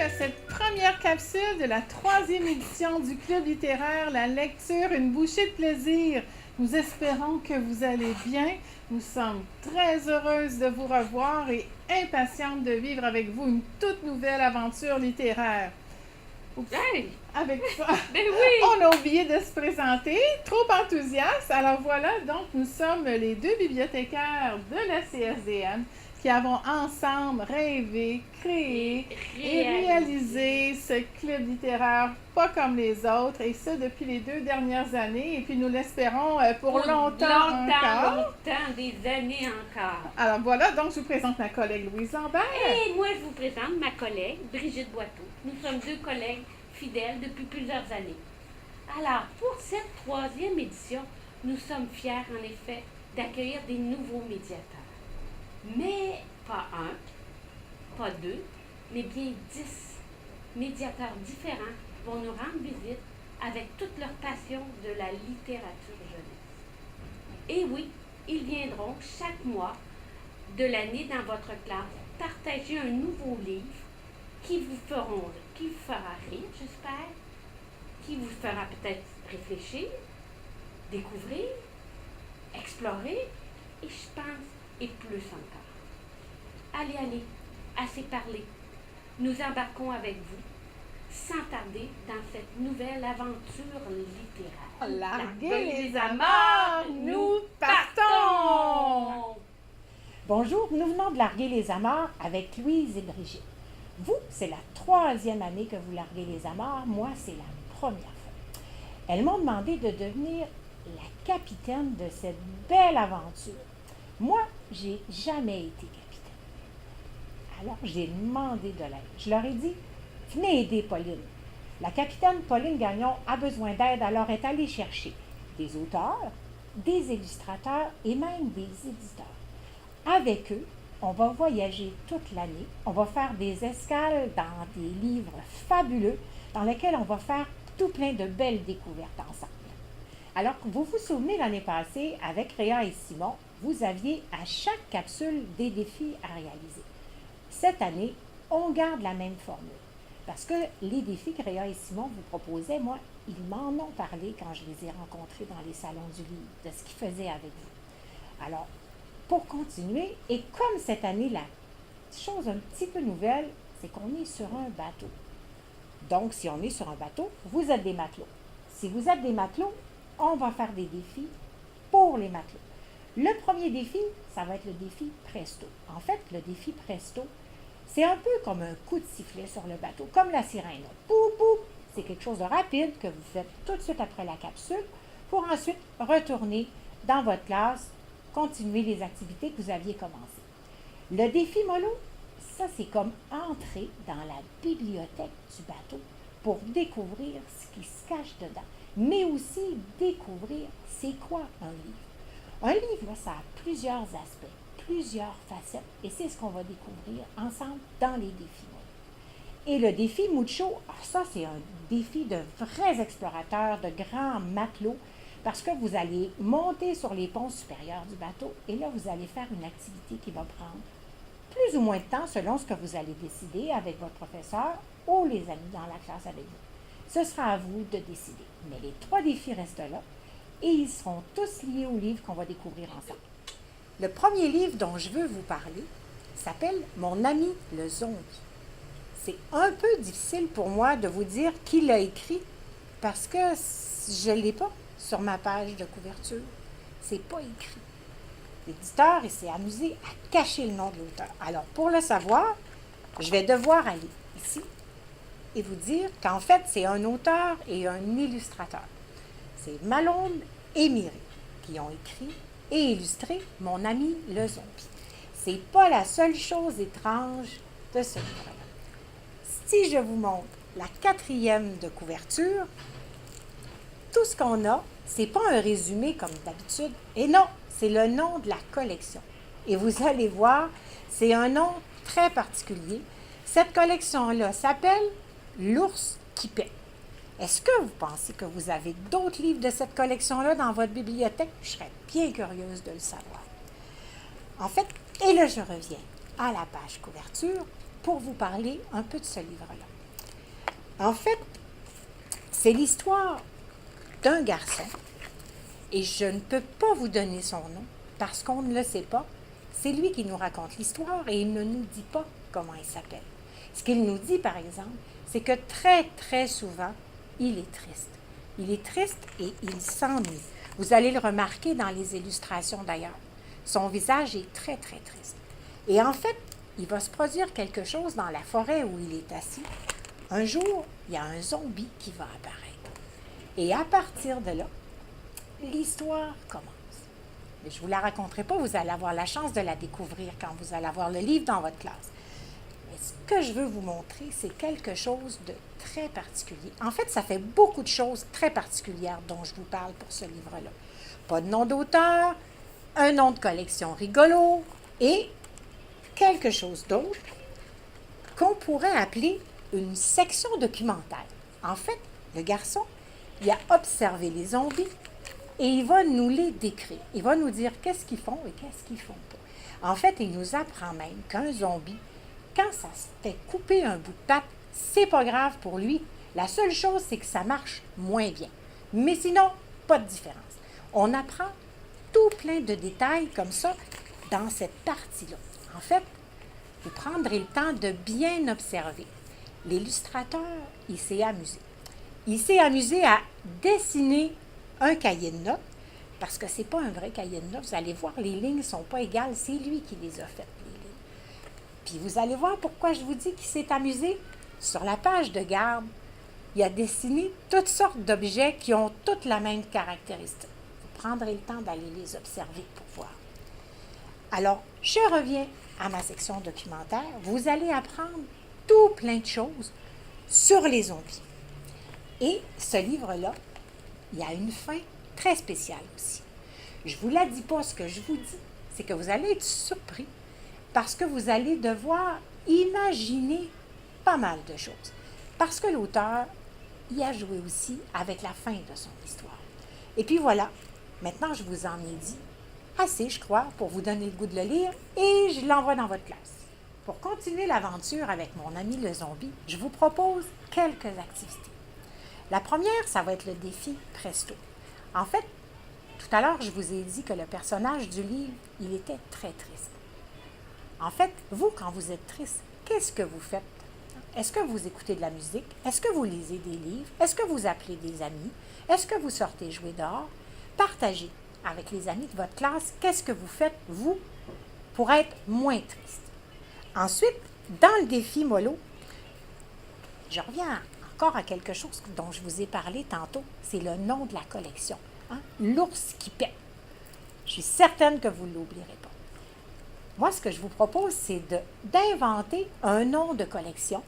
à cette première capsule de la 3e édition du Club littéraire La lecture, une bouchée de plaisir. Nous espérons que vous allez bien. Nous sommes très heureuses de vous revoir et impatientes de vivre avec vous une toute nouvelle aventure littéraire. Oups. Hey! Avec ça, Ben oui! on a oublié de se présenter, trop enthousiaste. Alors voilà, donc nous sommes les deux bibliothécaires de la CSDM qui avons ensemble rêvé, créé et réalisé ce club littéraire pas comme les autres, et ça depuis les 2 dernières années, et puis nous l'espérons pour longtemps encore. Longtemps, des années encore. Alors voilà, donc je vous présente ma collègue Louise Lambert. Et moi, je vous présente ma collègue, Brigitte Boiteau. Nous sommes 2 collègues fidèles depuis plusieurs années. Alors, pour cette 3e édition, nous sommes fiers, en effet, d'accueillir des nouveaux médiateurs. Mais pas un, pas 2, mais bien 10 médiateurs différents vont nous rendre visite avec toute leur passion de la littérature jeunesse. Et oui, ils viendront chaque mois de l'année dans votre classe partager un nouveau livre qui vous fera rire, j'espère, qui vous fera peut-être réfléchir, découvrir, explorer, et je pense, et plus encore. Allez, assez parlé. Nous embarquons avec vous, sans tarder, dans cette nouvelle aventure littéraire. Larguez les amarres, nous partons! Bonjour, nous venons de larguer les amarres avec Louise et Brigitte. Vous, c'est la 3e année que vous larguez les amarres, moi, c'est la première fois. Elles m'ont demandé de devenir la capitaine de cette belle aventure. Moi, j'ai jamais été capitaine. Alors, j'ai demandé de l'aide. Je leur ai dit, venez aider Pauline. La capitaine Pauline Gagnon a besoin d'aide, alors est allée chercher des auteurs, des illustrateurs et même des éditeurs. Avec eux, on va voyager toute l'année. On va faire des escales dans des livres fabuleux dans lesquels on va faire tout plein de belles découvertes ensemble. Alors, vous vous souvenez l'année passée, avec Réa et Simon, vous aviez à chaque capsule des défis à réaliser. Cette année, on garde la même formule. Parce que les défis que Réa et Simon vous proposaient, moi, ils m'en ont parlé quand je les ai rencontrés dans les salons du livre, de ce qu'ils faisaient avec vous. Alors, pour continuer, et comme cette année, la chose un petit peu nouvelle, c'est qu'on est sur un bateau. Donc, si on est sur un bateau, vous êtes des matelots. Si vous êtes des matelots, on va faire des défis pour les matelots. Le premier défi, ça va être le défi Presto. En fait, le défi Presto, c'est un peu comme un coup de sifflet sur le bateau, comme la sirène. Poup, poup. C'est quelque chose de rapide que vous faites tout de suite après la capsule pour ensuite retourner dans votre classe, continuer les activités que vous aviez commencées. Le défi mollo, ça c'est comme entrer dans la bibliothèque du bateau pour découvrir ce qui se cache dedans, mais aussi découvrir c'est quoi un livre. Un livre, ça a plusieurs aspects, plusieurs facettes, et c'est ce qu'on va découvrir ensemble dans les défis mollo. Et le défi Mucho, ça c'est un défi de vrais explorateurs, de grands matelots, parce que vous allez monter sur les ponts supérieurs du bateau et là, vous allez faire une activité qui va prendre plus ou moins de temps selon ce que vous allez décider avec votre professeur ou les amis dans la classe avec vous. Ce sera à vous de décider. Mais les 3 défis restent là et ils seront tous liés au livre qu'on va découvrir ensemble. Le premier livre dont je veux vous parler s'appelle « Mon ami le zombie ». C'est un peu difficile pour moi de vous dire qui l'a écrit parce que je ne l'ai pas sur ma page de couverture. C'est pas écrit. L'éditeur il s'est amusé à cacher le nom de l'auteur. Alors, pour le savoir, je vais devoir aller ici et vous dire qu'en fait, c'est un auteur et un illustrateur. C'est Malone et Myri qui ont écrit et illustré Mon ami le zombie. C'est pas la seule chose étrange de ce livre-là. Si je vous montre la 4e de couverture, tout ce qu'on a, c'est pas un résumé comme d'habitude. Et non, c'est le nom de la collection. Et vous allez voir, c'est un nom très particulier. Cette collection-là s'appelle L'ours qui paie. Est-ce que vous pensez que vous avez d'autres livres de cette collection-là dans votre bibliothèque? Je serais bien curieuse de le savoir. En fait, et là, je reviens à la page couverture pour vous parler un peu de ce livre-là. En fait, c'est l'histoire d'un garçon et je ne peux pas vous donner son nom parce qu'on ne le sait pas. C'est lui qui nous raconte l'histoire et il ne nous dit pas comment il s'appelle. Ce qu'il nous dit, par exemple, c'est que très, très souvent, il est triste. Il est triste et il s'ennuie. Vous allez le remarquer dans les illustrations d'ailleurs. Son visage est très, très triste. Et en fait, il va se produire quelque chose dans la forêt où il est assis. Un jour, il y a un zombie qui va apparaître. Et à partir de là, l'histoire commence. Mais je ne vous la raconterai pas, vous allez avoir la chance de la découvrir quand vous allez avoir le livre dans votre classe. Mais ce que je veux vous montrer, c'est quelque chose de très particulier. En fait, ça fait beaucoup de choses très particulières dont je vous parle pour ce livre-là. Pas de nom d'auteur, un nom de collection rigolo et quelque chose d'autre qu'on pourrait appeler une section documentaire. En fait, le garçon, il a observé les zombies et il va nous les décrire. Il va nous dire qu'est-ce qu'ils font et qu'est-ce qu'ils font pas. En fait, il nous apprend même qu'un zombie, quand ça se fait couper un bout de patte, c'est pas grave pour lui. La seule chose, c'est que ça marche moins bien. Mais sinon, pas de différence. On apprend tout plein de détails comme ça dans cette partie-là. En fait, vous prendrez le temps de bien observer. L'illustrateur, il s'est amusé. Il s'est amusé à dessiner un cahier de notes, parce que ce n'est pas un vrai cahier de notes. Vous allez voir, les lignes ne sont pas égales. C'est lui qui les a faites, les lignes. Puis vous allez voir pourquoi je vous dis qu'il s'est amusé. Sur la page de garde, il a dessiné toutes sortes d'objets qui ont toutes la même caractéristique. Vous prendrez le temps d'aller les observer pour voir. Alors, je reviens à ma section documentaire. Vous allez apprendre tout plein de choses sur les zombies. Et ce livre-là, il y a une fin très spéciale aussi. Je ne vous la dis pas, ce que je vous dis, c'est que vous allez être surpris parce que vous allez devoir imaginer pas mal de choses. Parce que l'auteur, il a joué aussi avec la fin de son histoire. Et puis voilà, maintenant je vous en ai dit assez, je crois, pour vous donner le goût de le lire et je l'envoie dans votre classe. Pour continuer l'aventure avec mon ami le zombie, je vous propose quelques activités. La première, ça va être le défi Presto. En fait, tout à l'heure, je vous ai dit que le personnage du livre, il était très triste. En fait, vous, quand vous êtes triste, qu'est-ce que vous faites? Est-ce que vous écoutez de la musique? Est-ce que vous lisez des livres? Est-ce que vous appelez des amis? Est-ce que vous sortez jouer dehors? Partagez avec les amis de votre classe qu'est-ce que vous faites, vous, pour être moins triste. Ensuite, dans le défi mollo, je reviens encore à quelque chose dont je vous ai parlé tantôt, c'est le nom de la collection, hein? L'ours qui pète. Je suis certaine que vous ne l'oublierez pas. Moi, ce que je vous propose, c'est d'inventer un nom de collection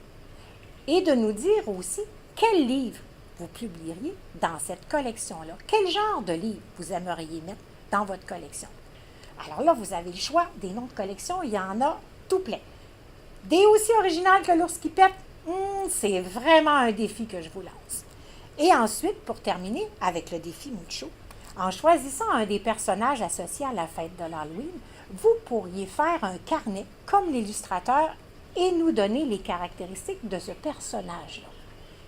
et de nous dire aussi quel livre vous publieriez dans cette collection-là. Quel genre de livre vous aimeriez mettre dans votre collection? Alors là, vous avez le choix des noms de collection, il y en a tout plein. Des aussi originales que l'ours qui pète, c'est vraiment un défi que je vous lance. Et ensuite, pour terminer avec le défi Mucho, en choisissant un des personnages associés à la fête de l'Halloween, vous pourriez faire un carnet comme l'illustrateur et nous donner les caractéristiques de ce personnage-là.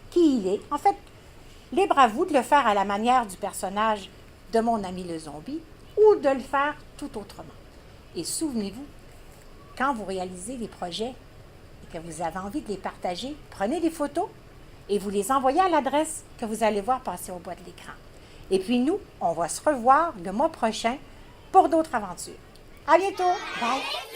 Qui il est. En fait, libre à vous de le faire à la manière du personnage de mon ami le zombie ou de le faire tout autrement. Et souvenez-vous, quand vous réalisez des projets et que vous avez envie de les partager, prenez des photos et vous les envoyez à l'adresse que vous allez voir passer au bas de l'écran. Et puis nous, on va se revoir le mois prochain pour d'autres aventures. À bientôt! Bye!